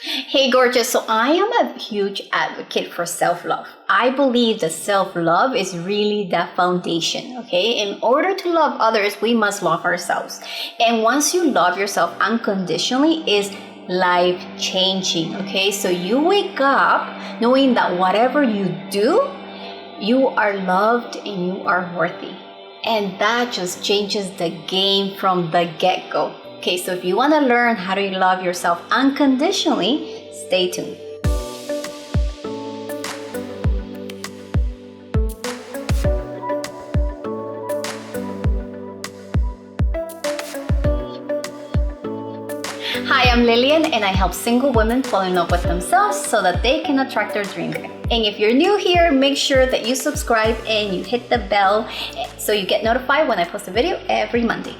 Hey, gorgeous. So I am a huge advocate for self-love. I believe that self-love is really the foundation, okay? In order to love others, we must love ourselves. And once you love yourself unconditionally, is life-changing, okay? So you wake up knowing that whatever you do, you are loved and you are worthy. And that just changes the game from the get-go. Okay, so if you want to learn how to love yourself unconditionally, stay tuned. Hi, I'm Lillian, and I help single women fall in love with themselves so that they can attract their dream man. And if you're new here, make sure that you subscribe and you hit the bell so you get notified when I post a video every Monday.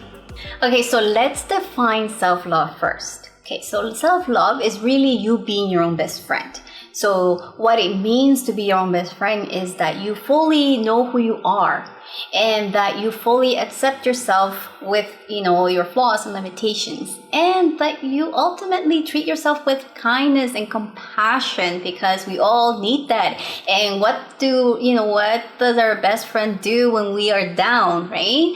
Okay, so let's define self-love first. Okay, so self-love is really you being your own best friend. So what it means to be your own best friend is that you fully know who you are and that you fully accept yourself with, your flaws and limitations, and that you ultimately treat yourself with kindness and compassion, because we all need that. And what does our best friend do when we are down, right?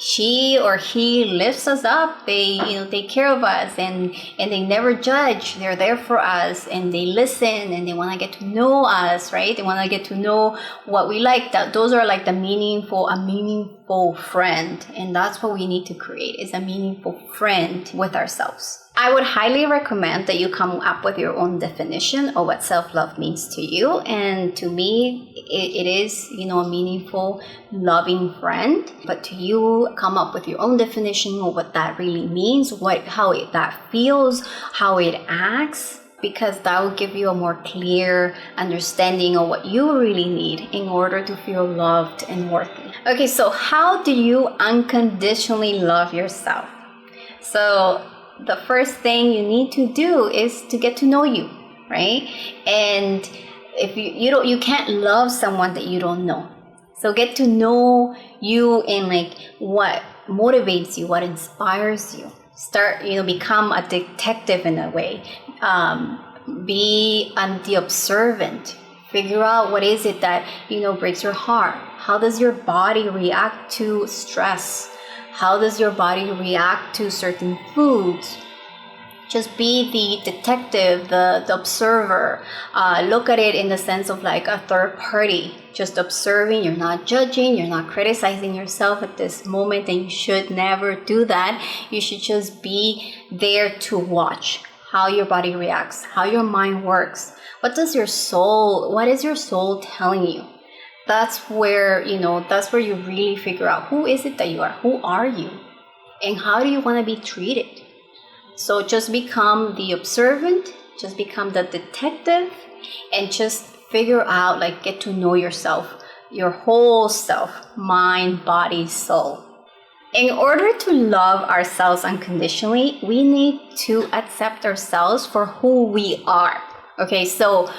She or he lifts us up. They take care of us, and they never judge. They're there for us, and they listen, and they want to get to know us, right? They want to get to know what we like. Those are like a meaningful friend, and that's what we need to create, is a meaningful friend with ourselves. I would highly recommend that you come up with your own definition of what self-love means to you. And to me, it is, a meaningful, loving friend. But to you, come up with your own definition of what that really means, how that feels, how it acts, because that will give you a more clear understanding of what you really need in order to feel loved and worthy. Okay, so how do you unconditionally love yourself? So the first thing you need to do is to get to know you, right? And if you can't love someone that you don't know. So get to know you and what motivates you, what inspires you. Start, become a detective in a way. Be the observant. Figure out what is it that, breaks your heart. How does your body react to stress? How does your body react to certain foods? Just be the detective, the observer. Look at it in the sense of like a third party. Just observing, you're not judging, you're not criticizing yourself at this moment, and you should never do that. You should just be there to watch how your body reacts, how your mind works. What is your soul telling you? That's where you really figure out who is it that you are, who are you, and how do you want to be treated. So just become the observant, just become the detective, and just figure out, get to know yourself, your whole self, mind, body, soul. In order to love ourselves unconditionally, we need to accept ourselves for who we are. Okay, so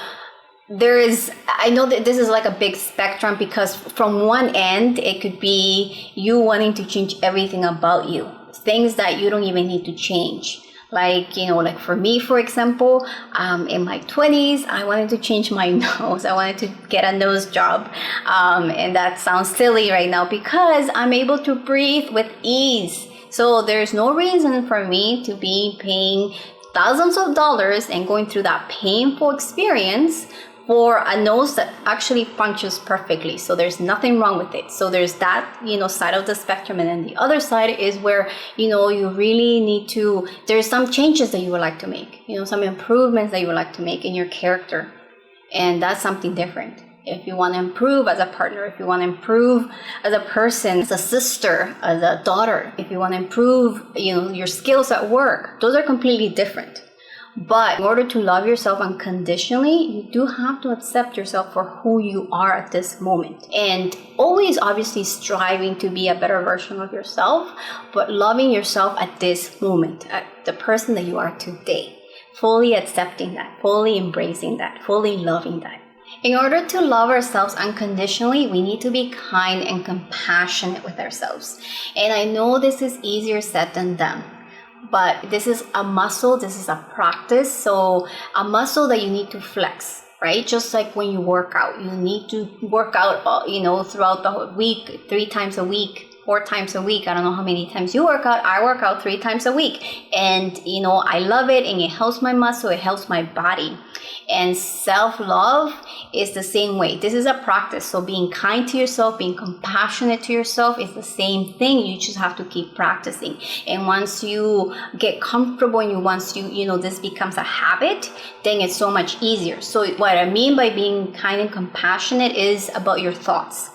I know that this is like a big spectrum, because from one end, it could be you wanting to change everything about you, things that you don't even need to change. Like for me, for example, in my 20s, I wanted to change my nose. I wanted to get a nose job. And that sounds silly right now, because I'm able to breathe with ease. So there's no reason for me to be paying thousands of dollars and going through that painful experience for a nose that actually functions perfectly. So there's nothing wrong with it. So there's that, side of the spectrum. And then the other side is where, you really need to, there's some changes that you would like to make, some improvements that you would like to make in your character. And that's something different. If you want to improve as a partner, if you want to improve as a person, as a sister, as a daughter, if you want to improve, your skills at work, those are completely different. But in order to love yourself unconditionally, you do have to accept yourself for who you are at this moment. And always obviously striving to be a better version of yourself, but loving yourself at this moment, at the person that you are today. Fully accepting that, fully embracing that, fully loving that. In order to love ourselves unconditionally, we need to be kind and compassionate with ourselves. And I know this is easier said than done. but this is a muscle, this is a practice. So a muscle that you need to flex, right? Just like when you work out, you need to work out, throughout the week, 3 times a week, 4 times a week. I don't know how many times you work out. I work out 3 times a week. And, I love it, and it helps my muscle, it helps my body. And self-love is the same way. This is a practice. So being kind to yourself, being compassionate to yourself is the same thing. You just have to keep practicing. And once you get comfortable and once this becomes a habit, then it's so much easier. So what I mean by being kind and compassionate is about your thoughts.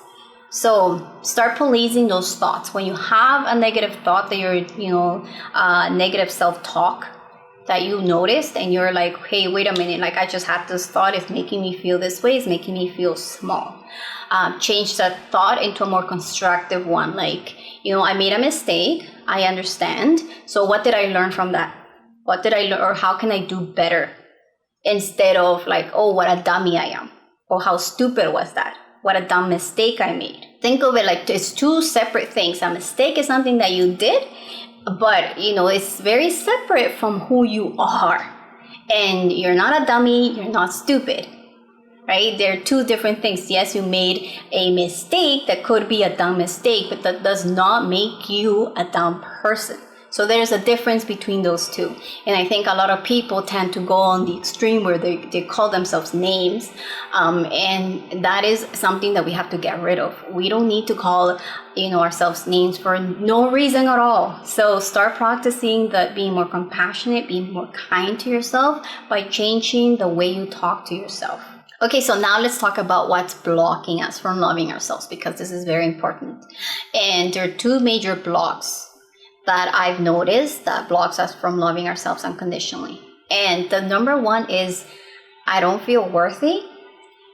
So start policing those thoughts. When you have a negative thought that you're, negative self-talk that you noticed, and you're like, hey, wait a minute, like I just had this thought, it's making me feel this way, it's making me feel small. Change that thought into a more constructive one. Like, I made a mistake, I understand. So what did I learn from that? What did I learn, or how can I do better? Instead of like, oh, what a dummy I am. Or how stupid was that? What a dumb mistake I made. Think of it like it's 2 separate things. A mistake is something that you did, but it's very separate from who you are. And you're not a dummy, you're not stupid, right? They're 2 different things. Yes, you made a mistake that could be a dumb mistake, but that does not make you a dumb person. So there's a difference between those 2. And I think a lot of people tend to go on the extreme where they call themselves names. And that is something that we have to get rid of. We don't need to call, ourselves names for no reason at all. So start practicing being more compassionate, being more kind to yourself by changing the way you talk to yourself. Okay, so now let's talk about what's blocking us from loving ourselves, because this is very important. And there are 2 major blocks that I've noticed that blocks us from loving ourselves unconditionally. And the number 1 is I don't feel worthy.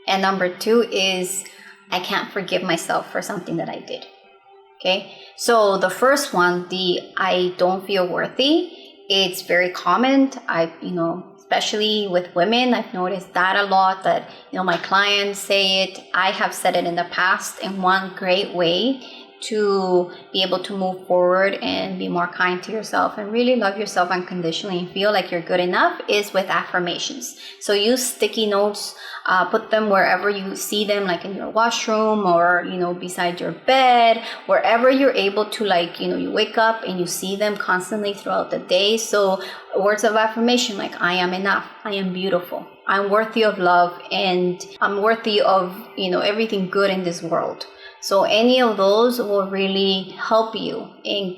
And number 2 is I can't forgive myself for something that I did. Okay, so the first one, the I don't feel worthy, it's very common. Especially with women, I've noticed that a lot, that, my clients say it. I have said it in the past. And one great way to be able to move forward and be more kind to yourself and really love yourself unconditionally and feel like you're good enough is with affirmations. So use sticky notes, put them wherever you see them, like in your washroom or, beside your bed, wherever you're able to, like, you wake up and you see them constantly throughout the day. So words of affirmation like I am enough, I am beautiful, I'm worthy of love, and I'm worthy of, everything good in this world. So any of those will really help you in,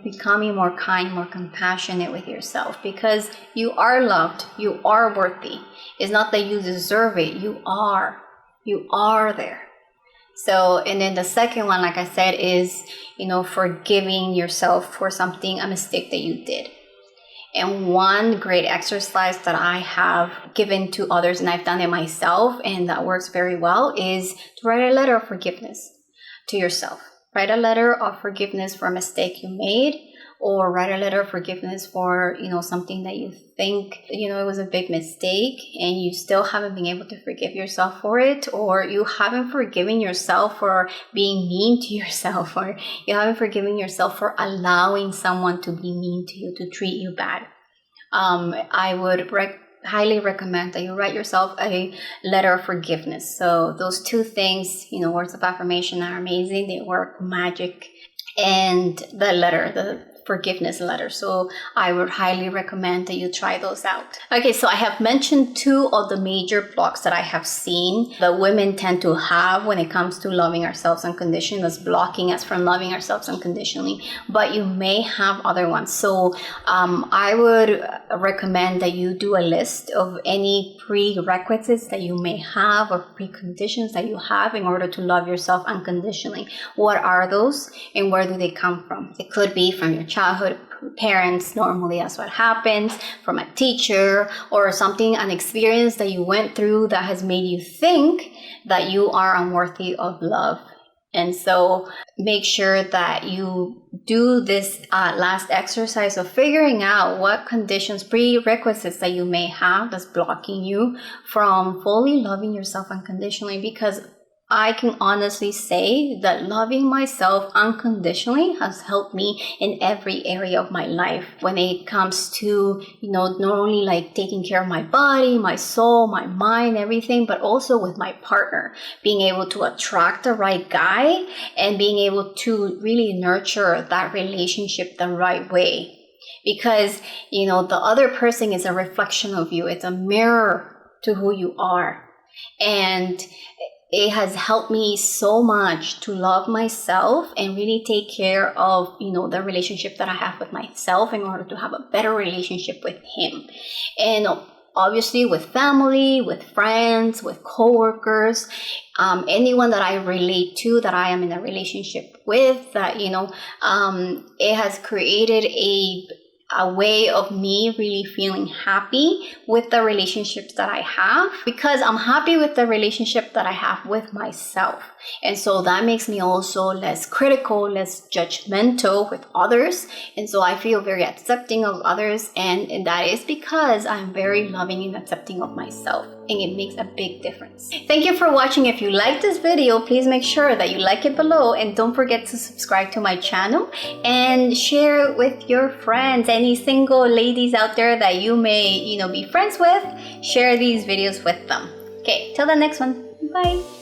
becoming more kind, more compassionate with yourself, because you are loved, you are worthy. It's not that you deserve it, you are there. So, and then the second one, like I said, is, forgiving yourself for a mistake that you did. And one great exercise that I have given to others, and I've done it myself, and that works very well, is to write a letter of forgiveness to yourself. Write a letter of forgiveness for a mistake you made, or write a letter of forgiveness for, something that you think, it was a big mistake and you still haven't been able to forgive yourself for it, or you haven't forgiven yourself for being mean to yourself, or you haven't forgiven yourself for allowing someone to be mean to you, to treat you bad. I would highly recommend that you write yourself a letter of forgiveness. So those 2 things, words of affirmation are amazing. They work magic. And the forgiveness letter. So I would highly recommend that you try those out. Okay, so I have mentioned 2 of the major blocks that I have seen that women tend to have when it comes to loving ourselves unconditionally, that's blocking us from loving ourselves unconditionally. But you may have other ones. So I would recommend that you do a list of any prerequisites that you may have or preconditions that you have in order to love yourself unconditionally. What are those and where do they come from? It could be from your childhood parents. Normally that's what happens, from a teacher, or an experience that you went through that has made you think that you are unworthy of love. And so make sure that you do this last exercise of figuring out what conditions, prerequisites that you may have that's blocking you from fully loving yourself unconditionally, because I can honestly say that loving myself unconditionally has helped me in every area of my life. When it comes to, not only like taking care of my body, my soul, my mind, everything, but also with my partner, being able to attract the right guy and being able to really nurture that relationship the right way. Because, the other person is a reflection of you. It's a mirror to who you are. And it has helped me so much to love myself and really take care of, the relationship that I have with myself in order to have a better relationship with him. And obviously with family, with friends, with coworkers, anyone that I relate to, that I am in a relationship with, that, it has created a way of me really feeling happy with the relationships that I have, because I'm happy with the relationship that I have with myself. And so that makes me also less critical, less judgmental with others. And so I feel very accepting of others. And that is because I'm very loving and accepting of myself. And it makes a big difference. Thank you for watching. If you like this video, please make sure that you like it below. And don't forget to subscribe to my channel and share it with your friends. Any single ladies out there that you may, be friends with, share these videos with them. Okay, till the next one. Bye.